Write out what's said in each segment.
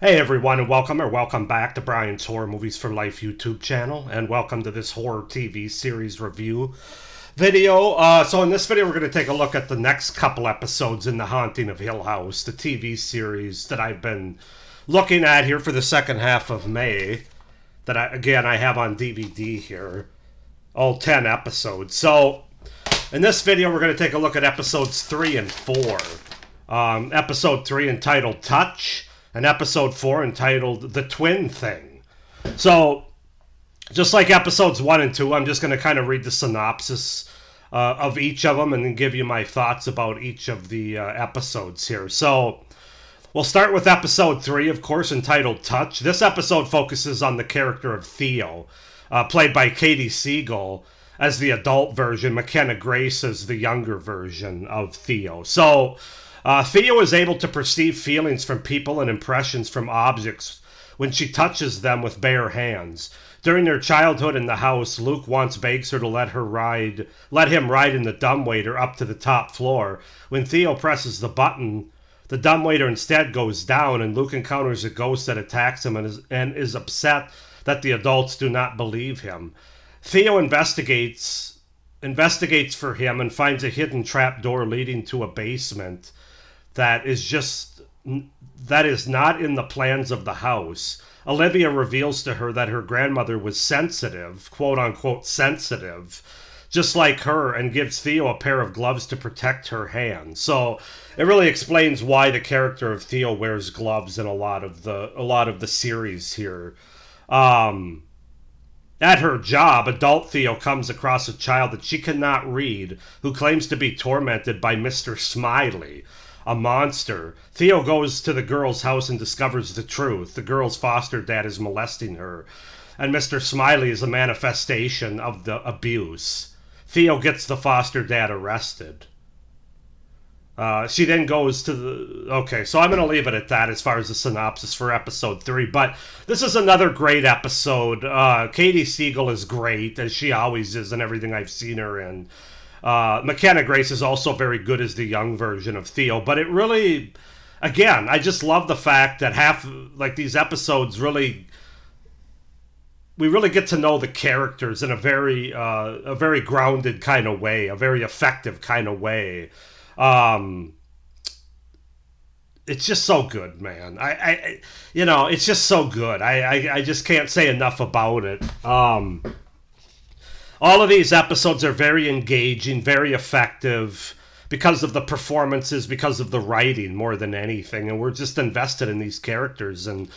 Hey everyone, and welcome back to Brian's Horror Movies for Life YouTube channel, and welcome to this horror TV series review video. So in this video, we're going to take a look at the next couple episodes in The Haunting of Hill House, the TV series that I've been looking at here for the second half of May. That I have on DVD here, all 10 episodes. So in this video, we're going to take a look at episodes 3 and 4. Episode 3 entitled Touch, and episode 4 entitled The Twin Thing. So, just like episodes 1 and 2, I'm just going to kind of read the synopsis of each of them and then give you my thoughts about each of the episodes here. So, we'll start with episode 3, of course, entitled Touch. This episode focuses on the character of Theo, played by Katie Siegel as the adult version, McKenna Grace as the younger version of Theo. So, Theo is able to perceive feelings from people and impressions from objects when she touches them with bare hands. During their childhood in the house, Luke once begs her to let him ride in the dumbwaiter up to the top floor. When Theo presses the button, the dumbwaiter instead goes down, and Luke encounters a ghost that attacks him and is upset that the adults do not believe him. Theo investigates for him and finds a hidden trap door leading to a basement that is not in the plans of the house. Olivia reveals to her that her grandmother was sensitive, quote unquote sensitive, just like her, and gives Theo a pair of gloves to protect her hands. So it really explains why the character of Theo wears gloves in a lot of the series here. At her job, adult Theo comes across a child that she cannot read who claims to be tormented by Mr. Smiley, a monster. Theo goes to the girl's house and discovers the truth. The girl's foster dad is molesting her, and Mr. Smiley is a manifestation of the abuse. Theo gets the foster dad arrested. She then goes to the... Okay, so I'm going to leave it at that as far as the synopsis for episode 3, but this is another great episode. Katie Siegel is great, as she always is in everything I've seen her in. McKenna Grace is also very good as the young version of Theo, but it really, again, I just love the fact that these episodes we really get to know the characters in a very grounded kind of way, a very effective kind of way. It's just so good, man. It's just so good. I just can't say enough about it. All of these episodes are very engaging, very effective because of the performances, because of the writing more than anything. And we're just invested in these characters. And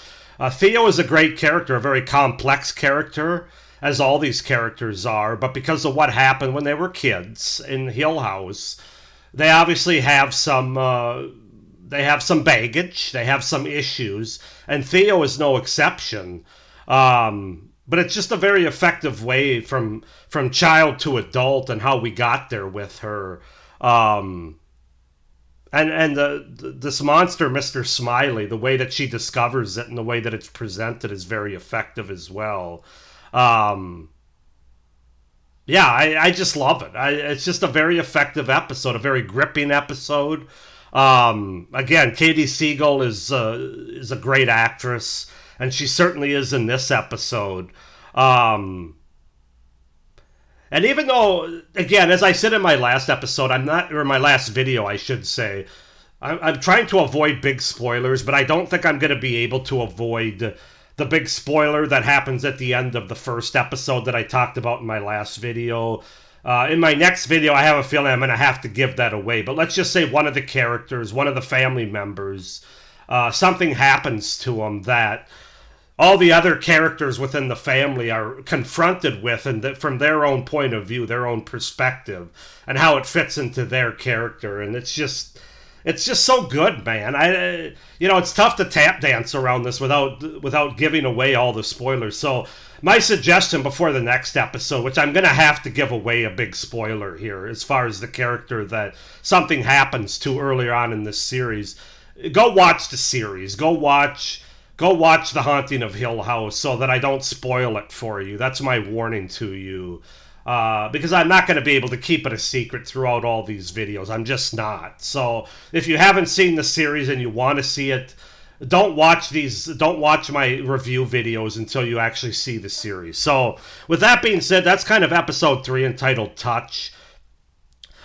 Theo is a great character, a very complex character, as all these characters are. But because of what happened when they were kids in Hill House, they obviously have some baggage, they have some issues. And Theo is no exception. But it's just a very effective way from child to adult and how we got there with her. And this monster, Mr. Smiley, the way that she discovers it and the way that it's presented is very effective as well. I just love it. It's just a very effective episode, a very gripping episode. Again, Katie Siegel is a great actress, and she certainly is in this episode. And even though, again, as I said in my last episode, my last video, I should say, I'm trying to avoid big spoilers, but I don't think I'm going to be able to avoid the big spoiler that happens at the end of the first episode that I talked about in my last video. In my next video, I have a feeling I'm going to have to give that away. But let's just say one of the characters, one of the family members, something happens to them that all the other characters within the family are confronted with, and from their own point of view, their own perspective, and how it fits into their character. And it's just so good, man. It's tough to tap dance around this without giving away all the spoilers. So my suggestion before the next episode, which I'm going to have to give away a big spoiler here as far as the character that something happens to earlier on in this series, go watch the series. Go watch The Haunting of Hill House so that I don't spoil it for you. That's my warning to you. Because I'm not going to be able to keep it a secret throughout all these videos. I'm just not. So if you haven't seen the series and you want to see it, don't watch my review videos until you actually see the series. So with that being said, that's kind of episode 3 entitled Touch.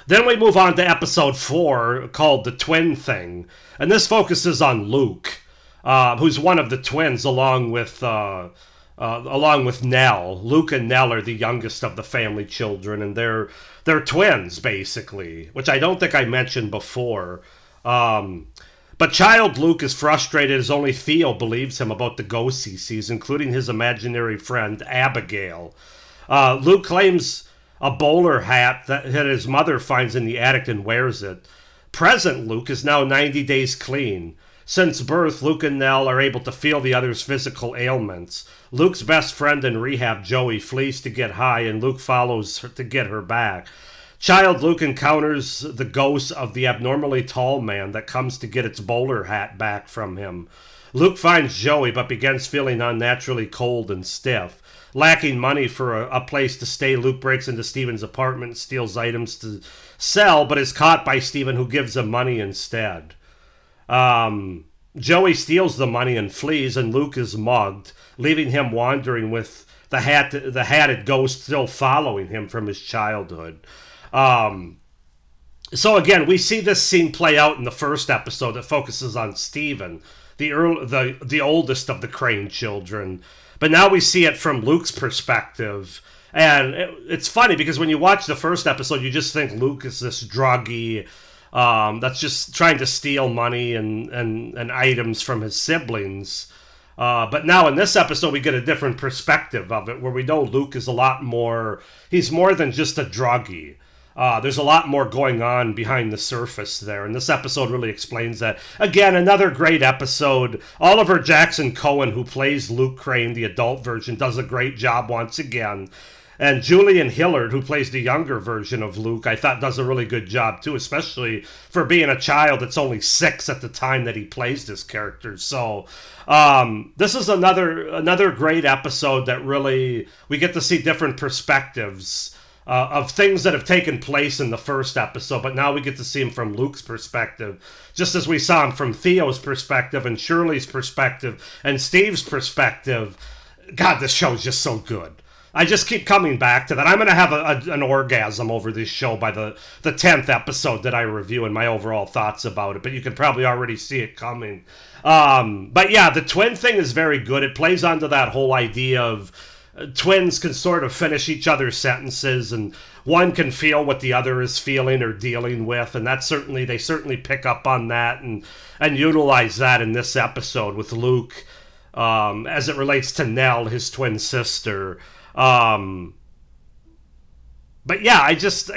Then we move on to episode 4 called The Twin Thing. And this focuses on Luke, who's one of the twins along with Nell. Luke and Nell are the youngest of the family children, and they're twins, basically, which I don't think I mentioned before. But child Luke is frustrated as only Theo believes him about the ghosts he sees, including his imaginary friend Abigail. Luke claims a bowler hat that his mother finds in the attic and wears it. Present Luke is now 90 days clean. Since birth, Luke and Nell are able to feel the other's physical ailments. Luke's best friend in rehab, Joey, flees to get high, and Luke follows her to get her back. Child Luke encounters the ghost of the abnormally tall man that comes to get its bowler hat back from him. Luke finds Joey, but begins feeling unnaturally cold and stiff. Lacking money for a place to stay, Luke breaks into Steven's apartment and steals items to sell, but is caught by Steven, who gives him money instead. Joey steals the money and flees, and Luke is mugged, leaving him wandering with the hatted ghost still following him from his childhood. So again, we see this scene play out in the first episode that focuses on Steven, the oldest of the Crane children. But now we see it from Luke's perspective. And it's funny because when you watch the first episode, you just think Luke is this druggie that's just trying to steal money and items from his siblings. But now in this episode, we get a different perspective of it, where we know Luke is he's more than just a druggie. There's a lot more going on behind the surface there, and this episode really explains that. Again, another great episode. Oliver Jackson Cohen, who plays Luke Crane, the adult version, does a great job once again. And Julian Hillard, who plays the younger version of Luke, I thought does a really good job too, especially for being a child that's only 6 at the time that he plays this character. So this is another great episode that really, we get to see different perspectives of things that have taken place in the first episode, but now we get to see him from Luke's perspective, just as we saw him from Theo's perspective and Shirley's perspective and Steve's perspective. God, this show is just so good. I just keep coming back to that. I'm going to have an orgasm over this show by the 10th episode that I review and my overall thoughts about it, but you can probably already see it coming. But yeah, the twin thing is very good. It plays onto that whole idea of twins can sort of finish each other's sentences, and one can feel what the other is feeling or dealing with, and they certainly pick up on that and utilize that in this episode with Luke as it relates to Nell, his twin sister. But yeah, I just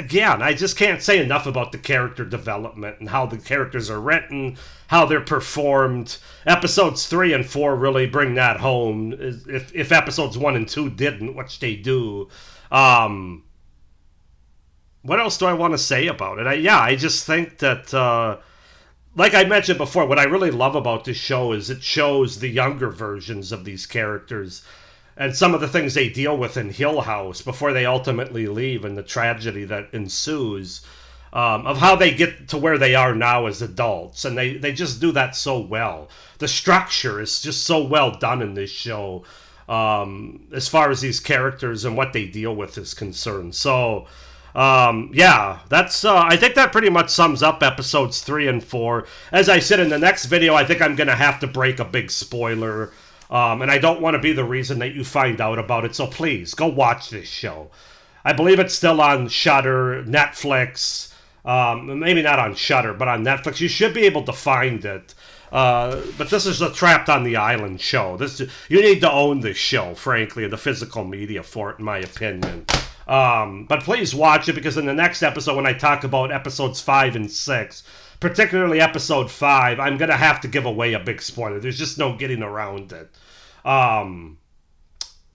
can't say enough about the character development and how the characters are written, how they're performed. Episodes 3 and 4 really bring that home. If episodes 1 and 2 didn't, which they do. What else do I want to say about it? I just think that, like I mentioned before, what I really love about this show is it shows the younger versions of these characters and some of the things they deal with in Hill House before they ultimately leave, and the tragedy that ensues, of how they get to where they are now as adults. And they just do that so well. The structure is just so well done in this show, as far as these characters and what they deal with is concerned. So, that's I think that pretty much sums up episodes 3 and 4. As I said, in the next video, I think I'm going to have to break a big spoiler. And I don't want to be the reason that you find out about it, so please, go watch this show. I believe it's still on Shudder, Netflix, maybe not on Shudder, but on Netflix. You should be able to find it. But this is a Trapped on the Island show. You need to own this show, frankly, the physical media for it, in my opinion. But please watch it, because in the next episode, when I talk about episodes 5 and 6, particularly episode 5, I'm going to have to give away a big spoiler. There's just no getting around it.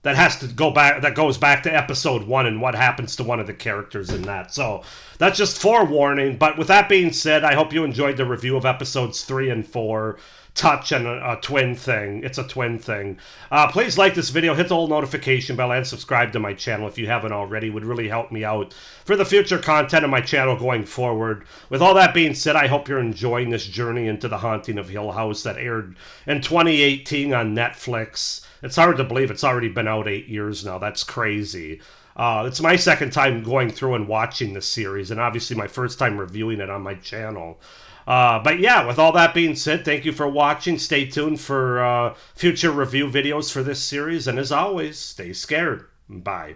That goes back to episode 1 and what happens to one of the characters in that. So that's just forewarning. But with that being said, I hope you enjoyed the review of episodes 3 and 4. touch and a twin thing. It's a twin thing. Please like this video, hit the little notification bell, and subscribe to my channel if you haven't already. It would really help me out for the future content of my channel going forward. With all that being said, I hope you're enjoying this journey into The Haunting of Hill House that aired in 2018 on Netflix. It's hard to believe it's already been out 8 years now. That's crazy. It's my second time going through and watching this series, and obviously my first time reviewing it on my channel. But yeah, with all that being said, thank you for watching. Stay tuned for future review videos for this series. And as always, stay scared. Bye.